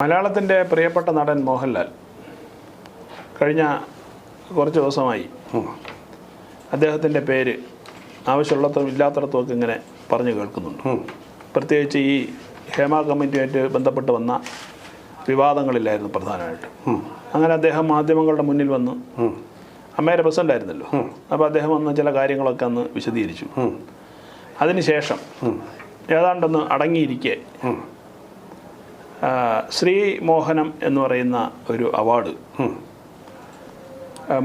മലയാളത്തിൻ്റെ പ്രിയപ്പെട്ട നടൻ മോഹൻലാൽ കഴിഞ്ഞ കുറച്ച് ദിവസമായി അദ്ദേഹത്തിൻ്റെ പേര് ആവശ്യമുള്ളതും ഇല്ലാത്തടത്തുമൊക്കെ ഇങ്ങനെ പറഞ്ഞു കേൾക്കുന്നുണ്ട്. പ്രത്യേകിച്ച് ഈ ഹേമ കമ്മിറ്റിയുമായിട്ട് ബന്ധപ്പെട്ട് വന്ന വിവാദങ്ങളിലായിരുന്നു പ്രധാനമായിട്ട്. അങ്ങനെ അദ്ദേഹം മാധ്യമങ്ങളുടെ മുന്നിൽ വന്ന് അമ്മയുടെ പ്രസിഡൻ്റായിരുന്നല്ലോ, അപ്പോൾ അദ്ദേഹം വന്ന് ചില കാര്യങ്ങളൊക്കെ അന്ന് വിശദീകരിച്ചു. അതിനുശേഷം ഏതാണ്ടൊന്ന് അടങ്ങിയിരിക്കെ ശ്രീ മോഹനം എന്ന് പറയുന്ന ഒരു അവാർഡ്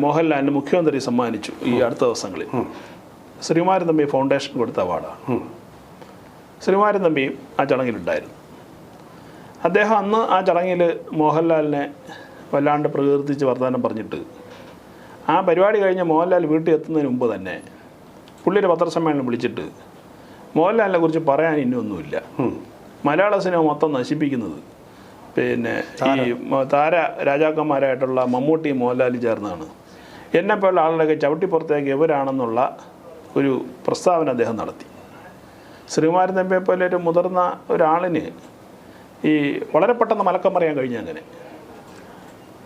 മോഹൻലാലിന് മുഖ്യമന്ത്രി സമ്മാനിച്ചു ഈ അടുത്ത ദിവസങ്ങളിൽ. ശ്രീകുമാരൻ തമ്പി ഫൗണ്ടേഷൻ കൊടുത്ത അവാർഡാണ്. ശ്രീകുമാരൻ തമ്പിയും ആ ചടങ്ങിലുണ്ടായിരുന്നു. അദ്ദേഹം അന്ന് ആ ചടങ്ങിൽ മോഹൻലാലിനെ വല്ലാണ്ട് പ്രകീർത്തിച്ച് വർത്തമാനം പറഞ്ഞിട്ട് ആ പരിപാടി കഴിഞ്ഞ് മോഹൻലാൽ വീട്ടിൽ എത്തുന്നതിന് മുമ്പ് തന്നെ പുള്ളിയുടെ പത്രസമ്മേളനം വിളിച്ചിട്ട് മോഹൻലാലിനെ കുറിച്ച് പറയാൻ ഇനിയൊന്നുമില്ല, മലയാള സിനിമ മൊത്തം നശിപ്പിക്കുന്നത് പിന്നെ ഈ താര രാജാക്കന്മാരായിട്ടുള്ള മമ്മൂട്ടിയും മോഹൻലാലും ചേർന്നാണ്, എന്നെപ്പോലുള്ള ആളുകളൊക്കെ ചവിട്ടിപ്പുറത്തേക്ക് ഇവരാണെന്നുള്ള ഒരു പ്രസ്താവന അദ്ദേഹം നടത്തി. ശ്രീകുമാരൻ തമ്പിയെ പോലെ ഒരു മുതിർന്ന ഒരാളിന് ഈ വളരെ പെട്ടെന്ന് മലക്കം പറയാൻ കഴിഞ്ഞു. അങ്ങനെ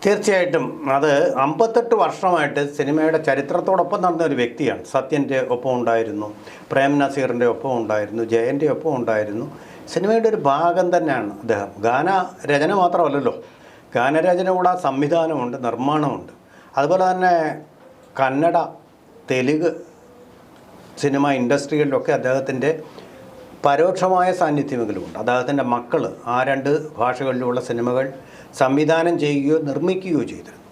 തീർച്ചയായിട്ടും അത് 58 വർഷമായിട്ട് സിനിമയുടെ ചരിത്രത്തോടൊപ്പം നടന്ന ഒരു വ്യക്തിയാണ്. സത്യൻ്റെ ഒപ്പം ഉണ്ടായിരുന്നു, പ്രേം നസീറിൻ്റെ ഒപ്പം ഉണ്ടായിരുന്നു, ജയൻ്റെ ഒപ്പം ഉണ്ടായിരുന്നു. സിനിമയുടെ ഒരു ഭാഗം തന്നെയാണ് അദ്ദേഹം. ഗാനരചന മാത്രമല്ലല്ലോ, ഗാനരചന കൂടാതെ സംവിധാനമുണ്ട്, നിർമ്മാണമുണ്ട്. അതുപോലെ തന്നെ കന്നഡ, തെലുങ്ക് സിനിമ ഇൻഡസ്ട്രികളിലൊക്കെ അദ്ദേഹത്തിൻ്റെ പരോക്ഷമായ സാന്നിധ്യമെങ്കിലുമുണ്ട്. അദ്ദേഹത്തിൻ്റെ മക്കൾ ആ 2 ഭാഷകളിലുള്ള സിനിമകൾ സംവിധാനം ചെയ്യുകയോ നിർമ്മിക്കുകയോ ചെയ്തിരുന്നു.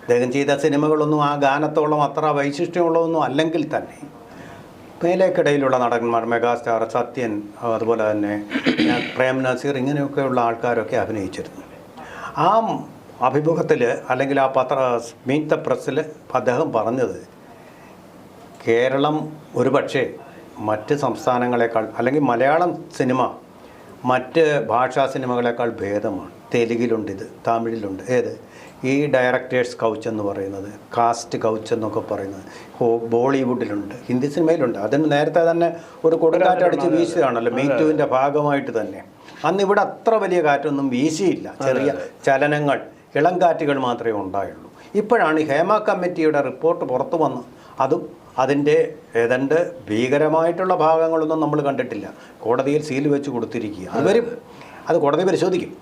അദ്ദേഹം ചെയ്ത സിനിമകളൊന്നും ആ ഗാനത്തോളം അത്ര വൈശിഷ്ട്യമുള്ളതൊന്നും അല്ലെങ്കിൽ തന്നെ മേലേക്കിടയിലുള്ള നടന്മാർ, മെഗാസ്റ്റാർ സത്യൻ, അതുപോലെ തന്നെ പ്രേം നസീർ, ഇങ്ങനെയൊക്കെയുള്ള ആൾക്കാരൊക്കെ അഭിനയിച്ചിരുന്നു. ആ അഭിമുഖത്തിൽ അല്ലെങ്കിൽ ആ മീറ്റ് ദ പ്രസ്സിൽ അദ്ദേഹം പറഞ്ഞത് കേരളം ഒരുപക്ഷെ മറ്റ് സംസ്ഥാനങ്ങളെക്കാൾ അല്ലെങ്കിൽ മലയാളം സിനിമ മറ്റ് ഭാഷാ സിനിമകളെക്കാൾ ഭേദമാണ്. തെലുങ്കിലുണ്ട്, തമിഴിലുണ്ട്, ഈ ഡയറക്ടേഴ്സ് കൗച്ച് എന്ന് പറയുന്നത്, കാസ്റ്റ് കൗച്ച് എന്നൊക്കെ പറയുന്നത് ബോളിവുഡിലുണ്ട്, ഹിന്ദി സിനിമയിലുണ്ട്. അതിന് നേരത്തെ തന്നെ ഒരു കൊടുങ്കാറ്റടിച്ച് വീശുകയാണല്ലോ മീറ്റുവിൻ്റെ ഭാഗമായിട്ട് തന്നെ. അന്ന് ഇവിടെ അത്ര വലിയ കാറ്റൊന്നും വീശിയില്ല, ചെറിയ ചലനങ്ങൾ, ഇളം കാറ്റുകൾ മാത്രമേ ഉണ്ടായുള്ളൂ. ഇപ്പോഴാണ് ഹേമ കമ്മിറ്റിയുടെ റിപ്പോർട്ട് പുറത്തു വന്ന് അതും അതിൻ്റെ ഏതാണ്ട് ഭീകരമായിട്ടുള്ള ഭാഗങ്ങളൊന്നും നമ്മൾ കണ്ടിട്ടില്ല. കോടതിയിൽ സീൽ വെച്ച് കൊടുത്തിരിക്കുക. അത് കോടതി പരിശോധിക്കും.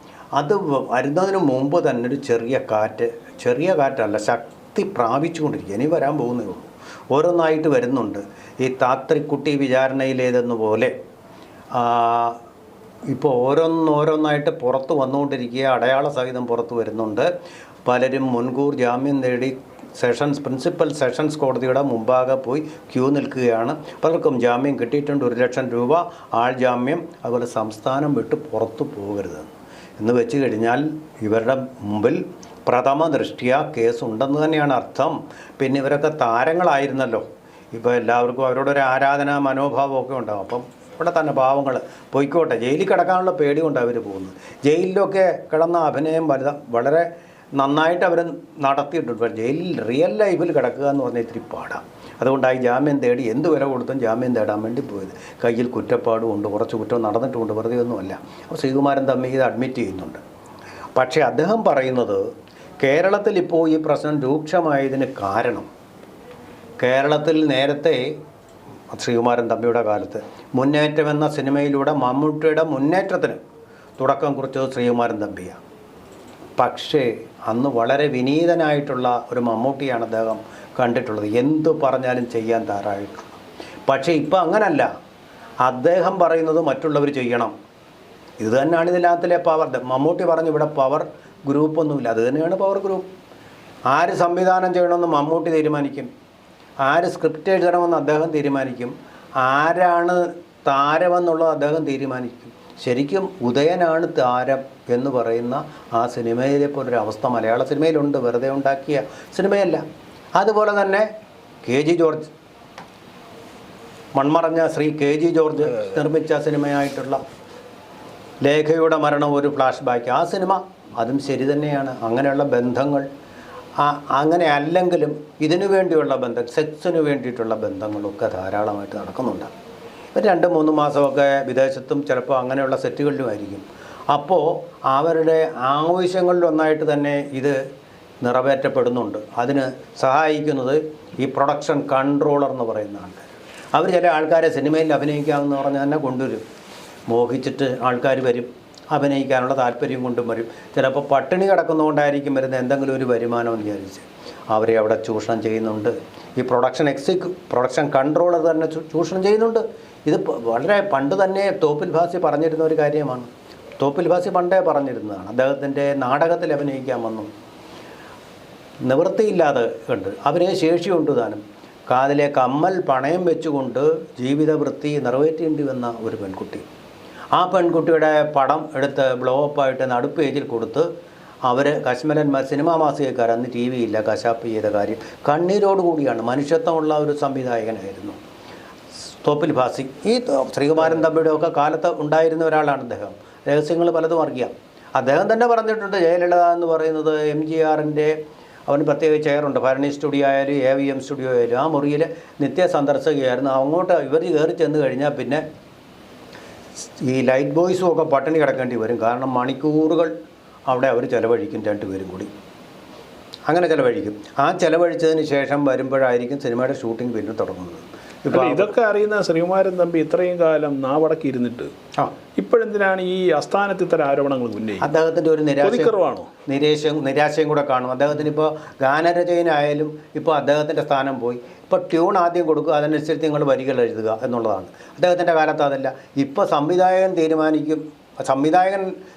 അത് വരുന്നതിന് മുമ്പ് തന്നെ ഒരു ചെറിയ കാറ്റല്ല, ശക്തി പ്രാപിച്ചുകൊണ്ടിരിക്കുക. ഇനി വരാൻ പോകുന്നേ ഉള്ളൂ. ഓരോന്നായിട്ട് വരുന്നുണ്ട്. ഈ താത്രിക്കുട്ടി വിചാരണയിലേതെന്നുപോലെ ഇപ്പോൾ ഓരോന്നായിട്ട് പുറത്ത് വന്നുകൊണ്ടിരിക്കുക, അടയാള സഹിതം പുറത്ത് വരുന്നുണ്ട്. പലരും മുൻകൂർ ജാമ്യം നേടി പ്രിൻസിപ്പൽ സെഷൻസ് കോടതിയുടെ മുമ്പാകെ പോയി ക്യൂ നിൽക്കുകയാണ്. പലർക്കും ജാമ്യം കിട്ടിയിട്ടുണ്ട്, 1 ലക്ഷം രൂപ ആൾ ജാമ്യം. അതുപോലെ സംസ്ഥാനം വിട്ട് പുറത്തു പോകരുതെന്ന് എന്ന് വെച്ച് കഴിഞ്ഞാൽ ഇവരുടെ മുമ്പിൽ പ്രഥമ ദൃഷ്ട്യാ കേസുണ്ടെന്ന് തന്നെയാണ് അർത്ഥം. പിന്നെ ഇവരൊക്കെ താരങ്ങളായിരുന്നല്ലോ. ഇപ്പോൾ എല്ലാവർക്കും അവരോടൊരു ആരാധനാ മനോഭാവമൊക്കെ ഉണ്ടാകും. അപ്പം ഇവിടെ തന്നെ പാവങ്ങൾ പോയിക്കോട്ടെ, ജയിലിൽ കിടക്കാനുള്ള പേടി കൊണ്ടാണ് അവർ പോകുന്നത്. ജയിലിലൊക്കെ കിടന്ന അഭിനയം വളരെ നന്നായിട്ട് അവർ നടത്തിയിട്ടുണ്ട്. ജയിലിൽ റിയൽ ലൈഫിൽ കിടക്കുക എന്ന് പറഞ്ഞാൽ ഇത്തിരി പാടാണ്. അതുകൊണ്ടായി ജാമ്യം തേടി എന്ത് വില കൊടുത്തും ജാമ്യം തേടാൻ വേണ്ടി പോയത്. കയ്യിൽ കുറ്റപ്പാടും ഉണ്ട്, കുറച്ച് കുറ്റം നടന്നിട്ടുമുണ്ട്, വെറുതെ ഒന്നുമല്ല. അപ്പോൾ ശ്രീകുമാരൻ തമ്പി ഇത് അഡ്മിറ്റ് ചെയ്യുന്നുണ്ട്. പക്ഷേ അദ്ദേഹം പറയുന്നത് കേരളത്തിൽ ഇപ്പോൾ ഈ പ്രശ്നം രൂക്ഷമായതിന് കാരണം, കേരളത്തിൽ നേരത്തെ ശ്രീകുമാരൻ തമ്പിയുടെ കാലത്ത് മുന്നേറ്റം എന്ന സിനിമയിലൂടെ മമ്മൂട്ടിയുടെ മുന്നേറ്റത്തിന് തുടക്കം കുറിച്ചത് ശ്രീകുമാരൻ തമ്പിയാണ്. പക്ഷേ അന്ന് വളരെ വിനീതനായിട്ടുള്ള ഒരു മമ്മൂട്ടിയാണ് അദ്ദേഹം കണ്ടിട്ടുള്ളത്, എന്തു പറഞ്ഞാലും ചെയ്യാൻ തയ്യാറായിട്ടുള്ളത്. പക്ഷേ ഇപ്പം അങ്ങനല്ല. അദ്ദേഹം പറയുന്നത് മറ്റുള്ളവർ ചെയ്യണം. ഇത് തന്നെയാണ് ഇതിനകത്തിലെ പവർ. മമ്മൂട്ടി പറഞ്ഞു ഇവിടെ പവർ ഗ്രൂപ്പൊന്നുമില്ല, അത് തന്നെയാണ് പവർ ഗ്രൂപ്പ്. ആര് സംവിധാനം ചെയ്യണമെന്ന് മമ്മൂട്ടി തീരുമാനിക്കും, ആര് സ്ക്രിപ്റ്റ് എഴുതണമെന്ന് അദ്ദേഹം തീരുമാനിക്കും, ആരാണ് താരമെന്നുള്ളത് അദ്ദേഹം തീരുമാനിക്കും. ശരിക്കും ഉദയനാണ് താരം എന്ന് പറയുന്ന ആ സിനിമയിലെ പോലൊരു അവസ്ഥ മലയാള സിനിമയിലുണ്ട്. വെറുതെ ഉണ്ടാക്കിയ സിനിമയല്ല. അതുപോലെ തന്നെ KG ജോർജ്, മൺമറഞ്ഞ ശ്രീ KG ജോർജ് നിർമ്മിച്ച സിനിമയായിട്ടുള്ള ലേഖയുടെ മരണം ഒരു ഫ്ലാഷ് ബാക്ക്, ആ സിനിമ അതും ശരി തന്നെയാണ്. അങ്ങനെയുള്ള ബന്ധങ്ങൾ അങ്ങനെ അല്ലെങ്കിലും ഇതിനു വേണ്ടിയുള്ള ബന്ധം, സെക്സിന് വേണ്ടിയിട്ടുള്ള ബന്ധങ്ങളൊക്കെ ധാരാളമായിട്ട് നടക്കുന്നുണ്ട്. 2-3 മാസമൊക്കെ വിദേശത്തും ചിലപ്പോൾ അങ്ങനെയുള്ള സെറ്റുകളിലുമായിരിക്കും. അപ്പോൾ അവരുടെ ആവശ്യങ്ങളിലൊന്നായിട്ട് തന്നെ ഇത് നിറവേറ്റപ്പെടുന്നുണ്ട്. അതിന് സഹായിക്കുന്നത് ഈ പ്രൊഡക്ഷൻ കൺട്രോളർ എന്ന് പറയുന്ന ആൾക്കാർ. അവർ ചില ആൾക്കാരെ സിനിമയിൽ അഭിനയിക്കാമെന്ന് പറഞ്ഞാൽ തന്നെ കൊണ്ടുവരും. മോഹിച്ചിട്ട് ആൾക്കാർ വരും, അഭിനയിക്കാനുള്ള താല്പര്യം കൊണ്ടും വരും. ചിലപ്പോൾ പട്ടിണി കിടക്കുന്നതുകൊണ്ടായിരിക്കും വരുന്ന എന്തെങ്കിലും ഒരു വരുമാനം എന്ന് വിചാരിച്ച് അവരെ അവിടെ ചൂഷണം ചെയ്യുന്നുണ്ട്. ഈ പ്രൊഡക്ഷൻ കൺട്രോളർ തന്നെ ചൂഷണം ചെയ്യുന്നുണ്ട്. ഇത് വളരെ പണ്ട് തന്നെ തോപ്പിൽ ഭാസി പറഞ്ഞിരുന്ന ഒരു കാര്യമാണ്. തോപ്പിൽ ഭാസി പണ്ടേ പറഞ്ഞിരുന്നതാണ്. അദ്ദേഹത്തിൻ്റെ നാടകത്തിൽ അഭിനയിക്കാൻ വന്നു, നിവൃത്തിയില്ലാതെ ഉണ്ട്, അഭിനയ ശേഷിയുണ്ട് താനും. കാതിലെ കമ്മൽ പണയം വെച്ചുകൊണ്ട് ജീവിതവൃത്തി നിറവേറ്റേണ്ടി വന്ന ഒരു പെൺകുട്ടി. ആ പെൺകുട്ടിയുടെ പടം എടുത്ത് ബ്ലോപ്പായിട്ട് നടുപ്പേജിൽ കൊടുത്ത് അവർ കശ്മലന്മാർ സിനിമാ മാസികക്കാർ, അന്ന് ടി വി ഇല്ല, കശാപ്പ് ചെയ്ത കാര്യം കണ്ണീരോടുകൂടിയാണ്. മനുഷ്യത്വമുള്ള ഒരു സംവിധായകനായിരുന്നു തോപ്പിൽ ഭാസി. ഈ ശ്രീകുമാരൻ തമ്പിയുടെ ഒക്കെ കാലത്ത് ഉണ്ടായിരുന്ന ഒരാളാണ് അദ്ദേഹം. രഹസ്യങ്ങൾ പലതും അറിയാം. അദ്ദേഹം തന്നെ പറഞ്ഞിട്ടുണ്ട്, ജയലളിത എന്ന് പറയുന്നത് MGRൻ്റെ അവന് പ്രത്യേക ചെയറുണ്ട്. ഭരണി സ്റ്റുഡിയോ ആയാലും AVM സ്റ്റുഡിയോ ആയാലും ആ മുറിയിൽ നിത്യ സന്ദർശകയായിരുന്നു. അങ്ങോട്ട് ഇവർ കയറി ചെന്ന് കഴിഞ്ഞാൽ പിന്നെ ഈ ലൈറ്റ് ബോയ്സും ഒക്കെ പട്ടിണി കിടക്കേണ്ടി വരും. കാരണം മണിക്കൂറുകൾ അവിടെ അവർ ചിലവഴിക്കും, രണ്ടുപേരും കൂടി അങ്ങനെ ചിലവഴിക്കും. ആ ചിലവഴിച്ചതിന് ശേഷം വരുമ്പോഴായിരിക്കും സിനിമയുടെ ഷൂട്ടിംഗ് പിന്നെ തുടങ്ങുന്നത്. ഇതൊക്കെ അറിയുന്ന ശ്രീകുമാരൻ തമ്പി ഇത്രയും കാലം നാവടക്കി ഇരുന്നിട്ട് ഇപ്പോഴെന്തിനാണ് ഈ അസ്ഥാനത്ത് ഇത്തരം ആരോപണങ്ങൾ ഉന്നയിക്കുന്നത്? അദ്ദേഹത്തിൻ്റെ ഒരു നിരാശയും കൂടെ കാണും. അദ്ദേഹത്തിന് ഇപ്പോൾ ഗാനരചയനായാലും ഇപ്പോൾ അദ്ദേഹത്തിൻ്റെ സ്ഥാനം പോയി. ഇപ്പോൾ ട്യൂൺ ആദ്യം കൊടുക്കുക, അതിനനുസരിച്ച് നിങ്ങൾ വരികൾ എഴുതുക എന്നുള്ളതാണ്. അദ്ദേഹത്തിൻ്റെ കാലത്ത് അതല്ല. ഇപ്പോൾ സംവിധായകൻ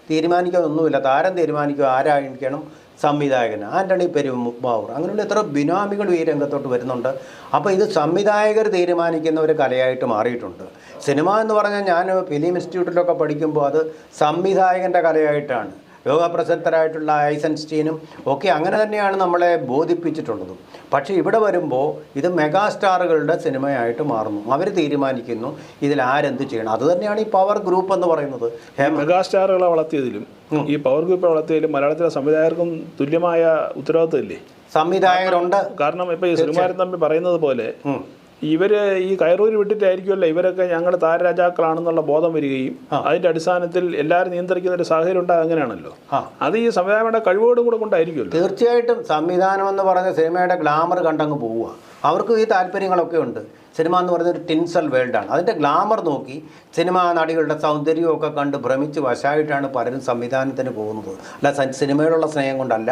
തീരുമാനിക്കാനൊന്നുമില്ല, താരം തീരുമാനിക്കുക ആരായിരിക്കണം സംവിധായകൻ. ആൻ്റണി പെരുമ്പാവൂർ, അങ്ങനെയുള്ള എത്ര ബിനാമികൾ ഈ രംഗത്തോട്ട് വരുന്നുണ്ട്. അപ്പോൾ ഇത് സംവിധായകർ തീരുമാനിക്കുന്ന ഒരു കലയായിട്ട് മാറിയിട്ടുണ്ട്. സിനിമ എന്ന് പറഞ്ഞാൽ ഞാൻ ഫിലിം ഇൻസ്റ്റിറ്റ്യൂട്ടിലൊക്കെ പഠിക്കുമ്പോൾ അത് സംവിധായകൻ്റെ കലയായിട്ടാണ്. ലോകപ്രസിദ്ധരായിട്ടുള്ള ഐസൻസ്റ്റീനും ഒക്കെ അങ്ങനെ തന്നെയാണ് നമ്മളെ ബോധിപ്പിച്ചിട്ടുള്ളതും. പക്ഷേ ഇവിടെ വരുമ്പോൾ ഇത് മെഗാസ്റ്റാറുകളുടെ സിനിമയായിട്ട് മാറുന്നു. അവർ തീരുമാനിക്കുന്നു ഇതിൽ ആരെന്ത് ചെയ്യണം. അത് തന്നെയാണ് ഈ പവർ ഗ്രൂപ്പ് എന്ന് പറയുന്നത്. മെഗാസ്റ്റാറുകളെ വളർത്തിയതിലും ഈ പവർ ഗ്രൂപ്പ് വളർത്തിയതിലും മലയാളത്തിലെ സംവിധായകർക്കും തുല്യമായ ഉത്തരവാദിത്തമില്ലേ? സംവിധായകരുണ്ട്. കാരണം ഇപ്പോൾ ഈ ശ്രീകുമാരൻ തമ്പി പറയുന്നത് പോലെ ഇവര് ഈ കയറൂര് വിട്ടിട്ടായിരിക്കുമല്ലോ ഇവരൊക്കെ ഞങ്ങൾ താരരാജാക്കളാണെന്നുള്ള ബോധം വരികയും അതിന്റെ അടിസ്ഥാനത്തിൽ എല്ലാവരും നിയന്ത്രിക്കുന്ന ഒരു സാഹചര്യം ഉണ്ടാകും. അങ്ങനെയാണല്ലോ. അത് ഈ സംവിധായകരുടെ കഴിവോടും കൂടെ കൊണ്ടായിരിക്കുമല്ലോ. തീർച്ചയായിട്ടും സംവിധാനം എന്ന് പറഞ്ഞ സിനിമയുടെ ഗ്ലാമർ കണ്ടങ്ങ് പോവുക. അവർക്കും ഈ താല്പര്യങ്ങളൊക്കെ ഉണ്ട്. സിനിമ എന്ന് പറയുന്ന ഒരു ടിൻസൽ വേൾഡാണ്. അതിൻ്റെ ഗ്ലാമർ നോക്കി സിനിമാ നടികളുടെ സൗന്ദര്യമൊക്കെ കണ്ട് ഭ്രമിച്ച് വശമായിട്ടാണ് പലരും സംവിധാനത്തിന് പോകുന്നത്. അല്ല സിനിമയോടുള്ള സ്നേഹം കൊണ്ടല്ല,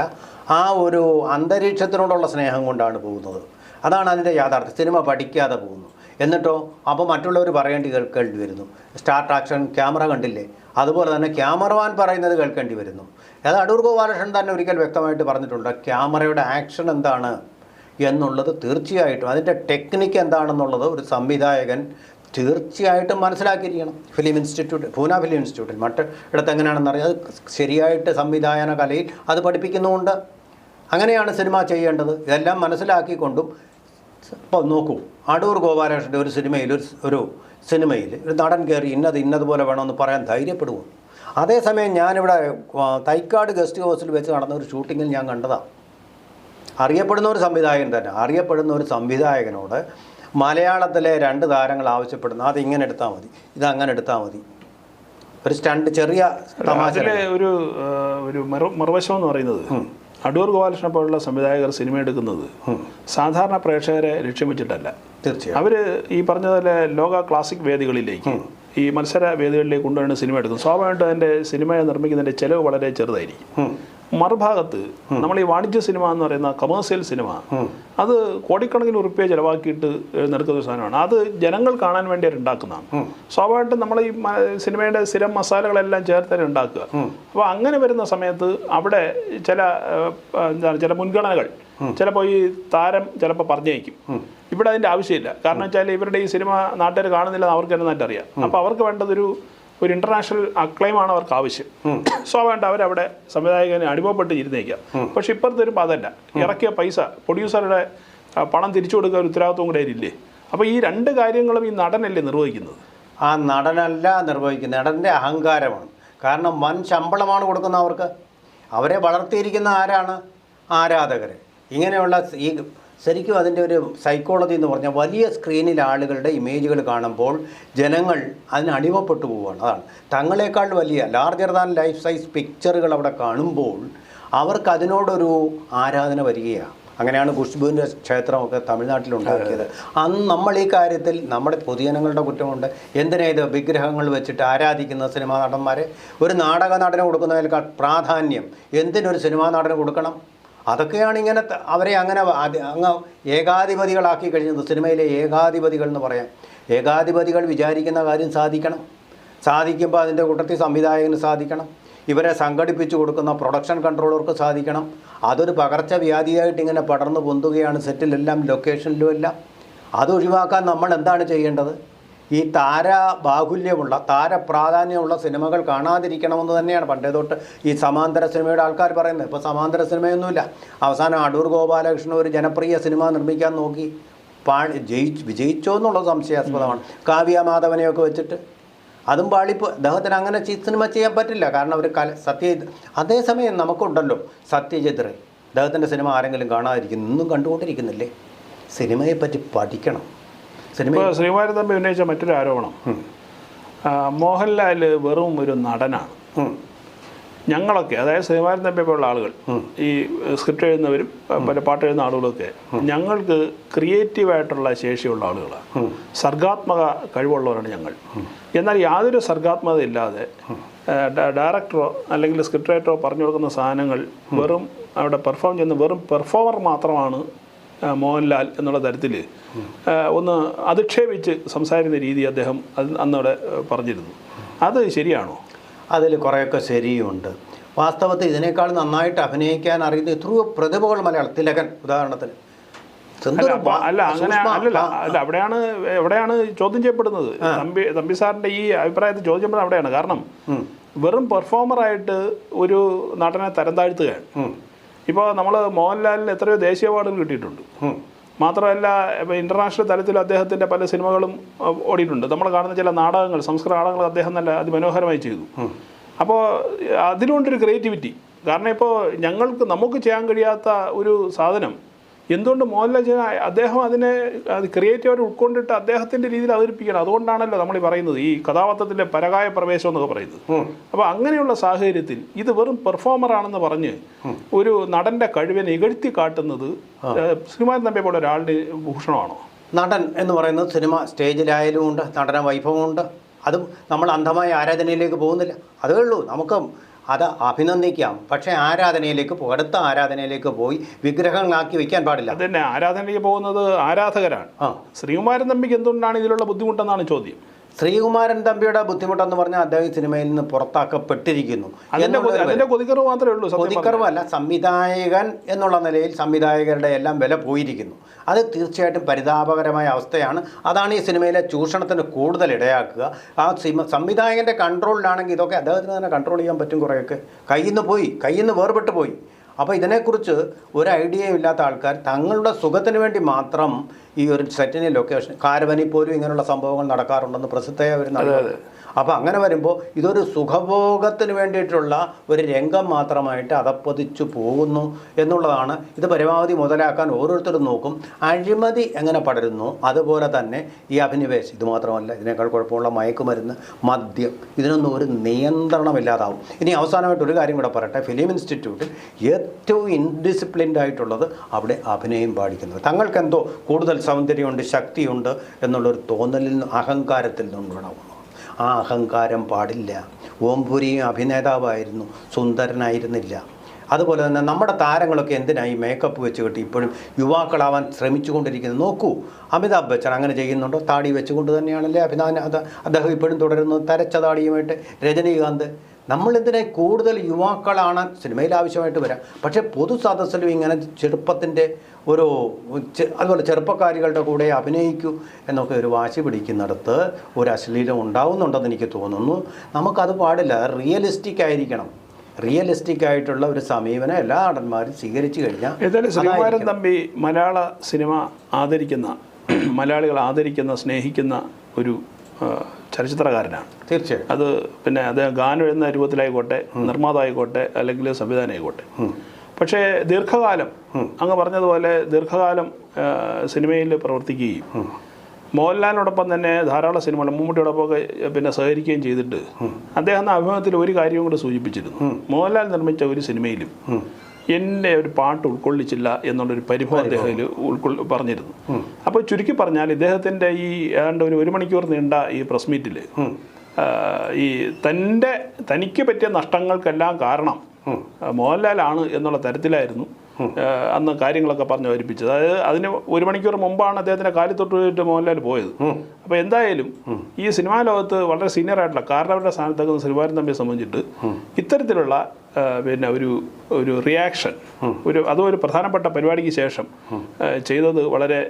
ആ ഒരു അന്തരീക്ഷത്തിനോടുള്ള സ്നേഹം കൊണ്ടാണ് പോകുന്നത്. അതാണ് അതിൻ്റെ യാഥാർത്ഥ്യം. സിനിമ പഠിക്കാതെ പോകുന്നു. എന്നിട്ടോ അപ്പോൾ മറ്റുള്ളവർ കേൾക്കേണ്ടി വരുന്നു. സ്റ്റാർട്ട് ആക്ഷൻ ക്യാമറ കണ്ടില്ലേ, അതുപോലെ തന്നെ ക്യാമറമാൻ പറയുന്നത് കേൾക്കേണ്ടി വരുന്നു. അത് അടൂർ ഗോപാലകൃഷ്ണൻ തന്നെ ഒരിക്കൽ വ്യക്തമായിട്ട് പറഞ്ഞിട്ടുണ്ട്. ക്യാമറയുടെ ആക്ഷൻ എന്താണ് എന്നുള്ളത് തീർച്ചയായിട്ടും അതിൻ്റെ ടെക്നിക്ക് എന്താണെന്നുള്ളത് ഒരു സംവിധായകൻ തീർച്ചയായിട്ടും മനസ്സിലാക്കിയിരിക്കണം. ഫിലിം ഇൻസ്റ്റിറ്റ്യൂട്ട്, പൂന ഫിലിം ഇൻസ്റ്റിറ്റ്യൂട്ടിൽ മറ്റിടത്ത് എങ്ങനെയാണെന്ന് അറിയാം. അത് ശരിയായിട്ട് സംവിധാന കലയിൽ അത് പഠിപ്പിക്കുന്നുമുണ്ട്. അങ്ങനെയാണ് സിനിമ ചെയ്യേണ്ടത്. ഇതെല്ലാം മനസ്സിലാക്കിക്കൊണ്ടും ഇപ്പോൾ നോക്കൂ, അടൂർ ഗോപാലകൃഷ്ണൻ്റെ ഒരു സിനിമയിൽ ഒരു നടൻ കയറി ഇന്നതുപോലെ വേണമെന്ന് പറയാൻ ധൈര്യപ്പെടുമോ? അതേസമയം ഞാനിവിടെ തൈക്കാട് ഗസ്റ്റ് ഹൗസിൽ വെച്ച് നടന്ന ഒരു ഷൂട്ടിങ്ങിൽ ഞാൻ കണ്ടതാണ്. അറിയപ്പെടുന്ന ഒരു സംവിധായകൻ തന്നെ, അറിയപ്പെടുന്ന ഒരു സംവിധായകനോട് മലയാളത്തിലെ 2 താരങ്ങൾ ആവശ്യപ്പെടുന്നു, അതിങ്ങനെ എടുത്താൽ മതി, ഇതങ്ങനെ എടുത്താൽ മതി. ഒരു സ്റ്റണ്ട്, ചെറിയ തമാശ. ഒരു മറുവശം എന്ന് പറയുന്നത് അടൂർ ഗോപാലകൃഷ്ണനെ പോലുള്ള സംവിധായകർ സിനിമ എടുക്കുന്നത് സാധാരണ പ്രേക്ഷകരെ ലക്ഷ്യം വെച്ചിട്ടല്ല. തീർച്ചയായും അവർ ഈ പറഞ്ഞതുപോലെ ലോക ക്ലാസിക് വേദികളിലേക്ക്, ഈ മത്സര വേദികളിലേക്ക് കൊണ്ടുവരുന്ന സിനിമ എടുക്കും. സ്വാഭാവികമായിട്ടും അതിൻ്റെ സിനിമയെ നിർമ്മിക്കുന്നതിൻ്റെ ചെലവ് വളരെ ചെറുതായിരിക്കും. മറുഭാഗത്ത് നമ്മൾ ഈ വാണിജ്യ സിനിമ എന്ന് പറയുന്ന കമേഴ്സ്യൽ സിനിമ, അത് കോടിക്കണക്കിന് ഉറുപ്പിക ചിലവാക്കിയിട്ട് നടക്കുന്ന ഒരു സാധനമാണ്. അത് ജനങ്ങൾ കാണാൻ വേണ്ടി അവർ ഉണ്ടാക്കുന്നതാണ്. സ്വാഭാവികമായിട്ടും നമ്മൾ ഈ സിനിമയുടെ സ്ഥിരം മസാലകളെല്ലാം ചേർത്ത് ഉണ്ടാക്കുക. അപ്പോൾ അങ്ങനെ വരുന്ന സമയത്ത് അവിടെ ചില മുൻഗണനകൾ ചിലപ്പോൾ ഈ താരം ചിലപ്പോൾ പറഞ്ഞേക്കും. ഇവിടെ അതിൻ്റെ ആവശ്യമില്ല. കാരണം വെച്ചാൽ ഇവരുടെ ഈ സിനിമ നാട്ടുകാർ കാണുന്നില്ലെന്ന് അവർക്ക് തന്നെ നന്നായിട്ട് അറിയാം. അപ്പോൾ അവർക്ക് വേണ്ടതൊരു ഇൻ്റർനാഷണൽ അക്ലെയിമാണ് അവർക്ക് ആവശ്യം. സ്വാഭാവികമായിട്ട് അവരവിടെ സംവിധായകന് അടിമപ്പെട്ട് ഇരുന്നേക്കാം. പക്ഷെ ഇപ്പുറത്ത് വരുമ്പോൾ അതല്ല, ഇറക്കിയ പൈസ പ്രൊഡ്യൂസറുടെ പണം തിരിച്ചു കൊടുക്കുക ഒരു ഉത്തരവാദിത്വം കൂടെ ഇല്ലേ. അപ്പോൾ ഈ 2 കാര്യങ്ങളും ഈ നടനല്ലേ നിർവഹിക്കുന്നത്? ആ നടനല്ല നിർവഹിക്കുന്നത്, നടൻ്റെ അഹങ്കാരമാണ്. കാരണം വൻ ശമ്പളമാണ് കൊടുക്കുന്നത് അവർക്ക്. അവരെ വളർത്തിയിരിക്കുന്ന ആരാണ്? ആരാധകർ. ഇങ്ങനെയുള്ള ഈ ശരിക്കും അതിൻ്റെ ഒരു സൈക്കോളജി എന്ന് പറഞ്ഞാൽ വലിയ സ്ക്രീനിൽ ആളുകളുടെ ഇമേജുകൾ കാണുമ്പോൾ ജനങ്ങൾ അതിന് അടിമപ്പെട്ടു പോവുകയാണ്. അതാണ് തങ്ങളെക്കാൾ വലിയ ലാർജർ ദാൻ ലൈഫ് സൈസ് പിക്ചറുകൾ അവിടെ കാണുമ്പോൾ അവർക്ക് അതിനോടൊരു ആരാധന വരികയാണ്. അങ്ങനെയാണ് ഖുശ്ബുവിൻ്റെ ക്ഷേത്രമൊക്കെ തമിഴ്നാട്ടിലുണ്ടാക്കിയത്. അന്ന് നമ്മൾ ഈ കാര്യത്തിൽ നമ്മുടെ പൊതുജനങ്ങളുടെ കുറ്റമുണ്ട്. എന്തിനാ ഇത് വിഗ്രഹങ്ങൾ വെച്ചിട്ട് ആരാധിക്കുന്ന സിനിമാ നടന്മാരെ? ഒരു നാടക നടന് കൊടുക്കുന്നതിനേക്കാൾ പ്രാധാന്യം എന്തിനൊരു സിനിമാ നടന് കൊടുക്കണം? അതൊക്കെയാണ് ഇങ്ങനെ അവരെ അങ്ങനെ അങ്ങ് ഏകാധിപതികളാക്കി കഴിഞ്ഞത്. സിനിമയിലെ ഏകാധിപതികൾ എന്ന് പറയാം. ഏകാധിപതികൾ വിചാരിക്കുന്ന കാര്യം സാധിക്കണം. സാധിക്കുമ്പോൾ അതിൻ്റെ കൂട്ടത്തിൽ സംവിധായകന് സാധിക്കണം, ഇവരെ സംഘടിപ്പിച്ചു കൊടുക്കുന്ന പ്രൊഡക്ഷൻ കൺട്രോളർക്ക് സാധിക്കണം. അതൊരു പകർച്ചവ്യാധിയായിട്ട് ഇങ്ങനെ പടർന്നു പൊന്തുകയാണ് സെറ്റിലെല്ലാം, ലൊക്കേഷനിലും എല്ലാം. അതൊഴിവാക്കാൻ നമ്മൾ എന്താണ് ചെയ്യേണ്ടത്? ഈ താരബാഹുല്യമുള്ള താരപ്രാധാന്യമുള്ള സിനിമകൾ കാണാതിരിക്കണമെന്ന് തന്നെയാണ് പണ്ടേ തൊട്ട് ഈ സമാന്തര സിനിമയുടെ ആൾക്കാർ പറയുന്നത്. ഇപ്പോൾ സമാന്തര സിനിമയൊന്നുമില്ല. അവസാനം അടൂർ ഗോപാലകൃഷ്ണൻ ഒരു ജനപ്രിയ സിനിമ നിർമ്മിക്കാൻ നോക്കി, വിജയിച്ചോ എന്നുള്ളത് സംശയാസ്പദമാണ്. കാവ്യ മാധവനെയൊക്കെ വെച്ചിട്ട് അതും പാളിപ്പോൾ. അദ്ദേഹത്തിന് അങ്ങനെ സിനിമ ചെയ്യാൻ പറ്റില്ല, കാരണം അവർ അതേസമയം നമുക്കുണ്ടല്ലോ സത്യജിത് റേ. അദ്ദേഹത്തിൻ്റെ സിനിമ ആരെങ്കിലും കാണാതിരിക്കുന്നു? ഇന്നും കണ്ടുകൊണ്ടിരിക്കുന്നില്ലേ? സിനിമയെപ്പറ്റി പഠിക്കണം. ശ്രീകുമാരൻ തമ്പി ഉന്നയിച്ച മറ്റൊരു ആരോപണം, മോഹൻലാൽ വെറും ഒരു നടനാണ്. ഞങ്ങളൊക്കെ, അതായത് ശ്രീകുമാരൻ തമ്പിയുള്ള ആളുകൾ, ഈ സ്ക്രിപ്റ്റ് എഴുതുന്നവരും പല പാട്ട് എഴുതുന്ന ആളുകളൊക്കെ ഞങ്ങൾക്ക് ക്രിയേറ്റീവായിട്ടുള്ള ശേഷിയുള്ള ആളുകളാണ്, സർഗാത്മക കഴിവുള്ളവരാണ് ഞങ്ങൾ. എന്നാൽ യാതൊരു സർഗാത്മകത ഇല്ലാതെ ഡയറക്ടറോ അല്ലെങ്കിൽ സ്ക്രിപ്റ്റ് റൈറ്ററോ പറഞ്ഞു കൊടുക്കുന്ന സാധനങ്ങൾ വെറും അവിടെ പെർഫോം ചെയ്യുന്ന വെറും പെർഫോമർ മാത്രമാണ് മോഹൻലാൽ എന്നുള്ള തരത്തിൽ ഒന്ന് അധിക്ഷേപിച്ച് സംസാരിക്കുന്ന രീതി അദ്ദേഹം അന്നവിടെ പറഞ്ഞിരുന്നു. അത് ശരിയാണോ? അതിൽ കുറേയൊക്കെ ശരിയുണ്ട്. വാസ്തവത്തിൽ ഇതിനേക്കാൾ നന്നായിട്ട് അഭിനയിക്കാൻ അറിയുന്ന എത്രയോ പ്രതിഭകൾ മലയാളം. തിലകൻ ഉദാഹരണത്തിന്. എവിടെയാണ് ചോദ്യം ചെയ്യപ്പെടുന്നത്? തമ്പി സാറിന്റെ ഈ അഭിപ്രായത്തിൽ ചോദ്യം ചെയ്യപ്പെടുന്നത് അവിടെയാണ്. കാരണം വെറും പെർഫോമറായിട്ട് ഒരു നടനെ തരം താഴ്ത്തുകയാണ്. ഇപ്പോൾ നമ്മൾ മോഹൻലാലിന് എത്രയോ ദേശീയ അവാർഡുകൾ കിട്ടിയിട്ടുണ്ട്. മാത്രമല്ല ഇപ്പോൾ ഇൻ്റർനാഷണൽ തലത്തിൽ അദ്ദേഹത്തിൻ്റെ പല സിനിമകളും ഓടിയിട്ടുണ്ട്. നമ്മൾ കാണുന്ന ചില നാടകങ്ങൾ, സംസ്കൃത നാടകങ്ങൾ അദ്ദേഹം നല്ല അതിമനോഹരമായി ചെയ്തു. അപ്പോൾ അതിലുകൊണ്ടൊരു ക്രിയേറ്റിവിറ്റി. കാരണം ഇപ്പോൾ നമുക്ക് ചെയ്യാൻ കഴിയാത്ത ഒരു സാധനം എന്തുകൊണ്ട് മോഹൻലാൽ ചെയ്യാൻ, അദ്ദേഹം അതിനെ ക്രിയേറ്റീവായിട്ട് ഉൾക്കൊണ്ടിട്ട് അദ്ദേഹത്തിൻ്റെ രീതിയിൽ അവതരിപ്പിക്കണം. അതുകൊണ്ടാണല്ലോ നമ്മൾ ഈ പറയുന്നത് ഈ കഥാപാത്രത്തിൻ്റെ പരകായ പ്രവേശം എന്നൊക്കെ പറയുന്നത്. അപ്പോൾ അങ്ങനെയുള്ള സാഹചര്യത്തിൽ ഇത് വെറും പെർഫോമറാണെന്ന് പറഞ്ഞ് ഒരു നടൻ്റെ കഴിവിനെ ഇകഴ്ത്തി കാട്ടുന്നത് ശ്രീകുമാരൻ തമ്പിയെ പോലെ ഒരാളുടെ ഭൂഷണമാണോ? നടൻ എന്ന് പറയുന്നത് സിനിമ സ്റ്റേജിലായാലും ഉണ്ട്, നടന വൈഭവമുണ്ട്. അതും നമ്മൾ അന്ധമായ ആരാധനയിലേക്ക് പോകുന്നില്ല. അതേ ഉള്ളൂ. നമുക്ക് അത് അഭിനന്ദിക്കാം. പക്ഷേ ആരാധനയിലേക്ക് അടുത്ത ആരാധനയിലേക്ക് പോയി വിഗ്രഹങ്ങളാക്കി വെക്കാൻ പാടില്ല. അതന്നെ, ആരാധനയിലേക്ക് പോകുന്നത് ആരാധകരാണ്. ശ്രീകുമാരൻ തമ്പിക്ക് എന്തുകൊണ്ടാണ് ഇതിലുള്ള ബുദ്ധിമുട്ടെന്നാണ് ചോദ്യം. ശ്രീകുമാരൻ തമ്പിയുടെ ബുദ്ധിമുട്ടെന്ന് പറഞ്ഞാൽ അദ്ദേഹം സിനിമയിൽ നിന്ന് പുറത്താക്കപ്പെട്ടിരിക്കുന്നു. കൊതിക്കറവ് മാത്രമേ ഉള്ളൂ. കൊതിക്കറവല്ല, സംവിധായകൻ എന്നുള്ള നിലയിൽ സംവിധായകരുടെ എല്ലാം വില പോയിരിക്കുന്നു. അത് തീർച്ചയായിട്ടും പരിതാപകരമായ അവസ്ഥയാണ്. അതാണ് ഈ സിനിമയിലെ ചൂഷണത്തിന് കൂടുതൽ ഇടയാക്കുക. ആ സംവിധായകൻ്റെ കൺട്രോളിലാണെങ്കിൽ ഇതൊക്കെ അദ്ദേഹത്തിന് തന്നെ കൺട്രോൾ ചെയ്യാൻ പറ്റും. കുറേയൊക്കെ കയ്യിൽ നിന്ന് വേർപെട്ട് പോയി. അപ്പോൾ ഇതിനെക്കുറിച്ച് ഒരു ഐഡിയയും ഇല്ലാത്ത ആൾക്കാർ തങ്ങളുടെ സുഖത്തിന് വേണ്ടി മാത്രം ഈ ഒരു സെറ്റിന് ലൊക്കേഷൻ, കാരവനിൽ പോലും ഇങ്ങനെയുള്ള സംഭവങ്ങൾ നടക്കാറുണ്ടെന്ന് പ്രസിദ്ധമായ ഒരു നടന്നത്. അപ്പോൾ അങ്ങനെ വരുമ്പോൾ ഇതൊരു സുഖഭോഗത്തിന് വേണ്ടിയിട്ടുള്ള ഒരു രംഗം മാത്രമായിട്ട് അതപ്പതിച്ചു പോകുന്നു എന്നുള്ളതാണ്. ഇത് പരമാവധി മുതലാക്കാൻ ഓരോരുത്തരും നോക്കും. അഴിമതി എങ്ങനെ പടരുന്നു അതുപോലെ തന്നെ ഈ അഭിനിവേശം. ഇതുമാത്രമല്ല, ഇതിനേക്കാൾ കുഴപ്പമുള്ള മയക്കുമരുന്ന്, മദ്യം, ഇതിനൊന്നും ഒരു നിയന്ത്രണമില്ലാതാവും. ഇനി അവസാനമായിട്ട് ഒരു കാര്യം കൂടെ പറയട്ടെ. ഫിലിം ഇൻസ്റ്റിറ്റ്യൂട്ടിൽ ഏറ്റവും ഇൻഡിസിപ്ലിൻഡ് ആയിട്ടുള്ളത് അവിടെ അഭിനയം പാടിക്കുന്നത്. തങ്ങൾക്കെന്തോ കൂടുതൽ സൗന്ദര്യമുണ്ട്, ശക്തിയുണ്ട് എന്നുള്ളൊരു തോന്നലിൽ നിന്ന്, അഹങ്കാരത്തിൽ നിന്നുണ്ടാവുന്നു. ആ അഹങ്കാരം പാടില്ല. ഓംപുരിയും അഭിനേതാവായിരുന്നു, സുന്ദരനായിരുന്നില്ല. അതുപോലെ തന്നെ നമ്മുടെ താരങ്ങളൊക്കെ എന്തിനായി മേക്കപ്പ് വെച്ച് കെട്ടി ഇപ്പോഴും യുവാക്കളാവാൻ ശ്രമിച്ചുകൊണ്ടിരിക്കുന്നത്? നോക്കൂ, അമിതാഭ് ബച്ചൻ അങ്ങനെ ചെയ്യുന്നുണ്ടോ? താടി വെച്ചുകൊണ്ട് തന്നെയാണല്ലേ അദ്ദേഹം ഇപ്പോഴും തുടരുന്നത്, തരച്ച താടിയുമായിട്ട്. രജനീകാന്ത്. നമ്മളെന്തിനാ കൂടുതൽ യുവാക്കളാണ് സിനിമയിൽ ആവശ്യമായിട്ട് വരാം. പക്ഷേ പൊതു സദസ്സിലും ഇങ്ങനെ ചെറുപ്പത്തിൻ്റെ അതുപോലെ ചെറുപ്പക്കാരികളുടെ കൂടെ അഭിനയിക്കൂ എന്നൊക്കെ ഒരു വാശി പിടിക്കുന്നിടത്ത് ഒരു അശ്ലീലം ഉണ്ടാവുന്നുണ്ടെന്ന് എനിക്ക് തോന്നുന്നു. നമുക്കത് പാടില്ല. റിയലിസ്റ്റിക് ആയിരിക്കണം. റിയലിസ്റ്റിക് ആയിട്ടുള്ള ഒരു സമീപനം എല്ലാ നടന്മാരും സ്വീകരിച്ചു കഴിഞ്ഞാൽ. ഏതായാലും ശ്രീകുമാരൻ തമ്പി മലയാള സിനിമ ആദരിക്കുന്ന, മലയാളികൾ ആദരിക്കുന്ന, സ്നേഹിക്കുന്ന ഒരു ചലച്ചിത്രകാരനാണ്. തീർച്ചയായും. അത് പിന്നെ അദ്ദേഹം ഗാനം എഴുതുന്ന രൂപത്തിലായിക്കോട്ടെ, നിർമ്മാതായിക്കോട്ടെ, അല്ലെങ്കിൽ സംവിധാനം ആയിക്കോട്ടെ. പക്ഷേ ദീർഘകാലം അങ്ങ് പറഞ്ഞതുപോലെ ദീർഘകാലം സിനിമയിൽ പ്രവർത്തിക്കുകയും മോഹൻലാലിനോടൊപ്പം തന്നെ ധാരാളം സിനിമകൾ മമ്മൂട്ടിയോടൊപ്പമൊക്കെ പിന്നെ സഹകരിക്കുകയും ചെയ്തിട്ട് അദ്ദേഹം അഭിമുഖത്തിൽ ഒരു കാര്യം കൂടെ സൂചിപ്പിച്ചിരുന്നു. മോഹൻലാൽ നിർമ്മിച്ച ഒരു സിനിമയിലും എൻ്റെ ഒരു പാട്ട് ഉൾക്കൊള്ളിച്ചില്ല എന്നുള്ളൊരു പരിഭവം അദ്ദേഹം പറഞ്ഞിരുന്നു. അപ്പോൾ ചുരുക്കി പറഞ്ഞാൽ ഇദ്ദേഹത്തിൻ്റെ ഈ ഏതാണ്ട് ഒരു മണിക്കൂർ നീണ്ട ഈ പ്രസ് മീറ്റിൽ ഈ തനിക്ക് പറ്റിയ നഷ്ടങ്ങൾക്കെല്ലാം കാരണം മോഹൻലാലാണ് എന്നുള്ള തരത്തിലായിരുന്നു അന്ന് കാര്യങ്ങളൊക്കെ പറഞ്ഞ് അവതരിപ്പിച്ചത്. അതായത് അതിന് ഒരു മണിക്കൂർ മുമ്പാണ് അദ്ദേഹത്തിൻ്റെ കാലിൽ തൊട്ടിട്ട് മോഹൻലാൽ പോയത്. അപ്പോൾ എന്തായാലും ഈ സിനിമാ ലോകത്ത് വളരെ സീനിയർ ആയിട്ടുള്ള കാരണവരുടെ സ്ഥാനത്തേക്ക് ശ്രീകുമാരൻ തമ്പിയെ സംബന്ധിച്ചിട്ട് ഇത്തരത്തിലുള്ള പിന്നെ ഒരു റിയാക്ഷൻ അതും ഒരു പ്രധാനപ്പെട്ട പരിപാടിക്ക് ശേഷം ചെയ്തത് വളരെ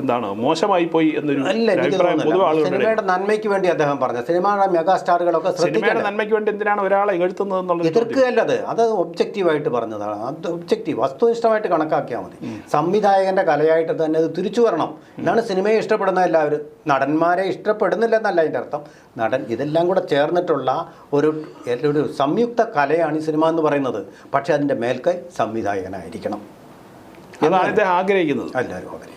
എന്താണ് മോശമായി പോയി എന്നൊരു അഭിപ്രായം പൊതുവെ ആളുകളുടെ സിനിമയുടെ നന്മയ്ക്ക് വേണ്ടി അദ്ദേഹം പറഞ്ഞു. സിനിമയുടെ മെഗാസ്റ്റാറുകളൊക്കെ സിനിമയുടെ നന്മയ്ക്ക് വേണ്ടി എന്തിനാണ് ഒരാളെ എഴുത്തുന്നത് എന്നുള്ളത് എതിർക്കുകയല്ലത്. അത് ഒബ്ജക്റ്റീവായിട്ട് പറഞ്ഞതാണ്. അത് ഒബ്ജക്റ്റീവ് വസ്തുനിഷ്ഠമായിട്ട് കണക്കാക്കിയാൽ മതി. സംവിധായകന്റെ കലയായിട്ട് തന്നെ അത് തിരിച്ചു വരണം. ഇതാണ് സിനിമയെ ഇഷ്ടപ്പെടുന്ന എല്ലാവരും. നടന്മാരെ ഇഷ്ടപ്പെടുന്നില്ലെന്നല്ല അതിൻ്റെ അർത്ഥം. നടൻ ഇതെല്ലാം കൂടെ ചേർന്നിട്ടുള്ള ഒരു സംയുക്ത കലയാണ് ഈ സിനിമ എന്ന് പറയുന്നത്. പക്ഷേ അതിൻ്റെ മേൽക്കൈ സംവിധായകനായിരിക്കണം. അതാണ് അദ്ദേഹം ആഗ്രഹിക്കുന്നത്. എല്ലാവരും ആഗ്രഹിക്കുന്നത്.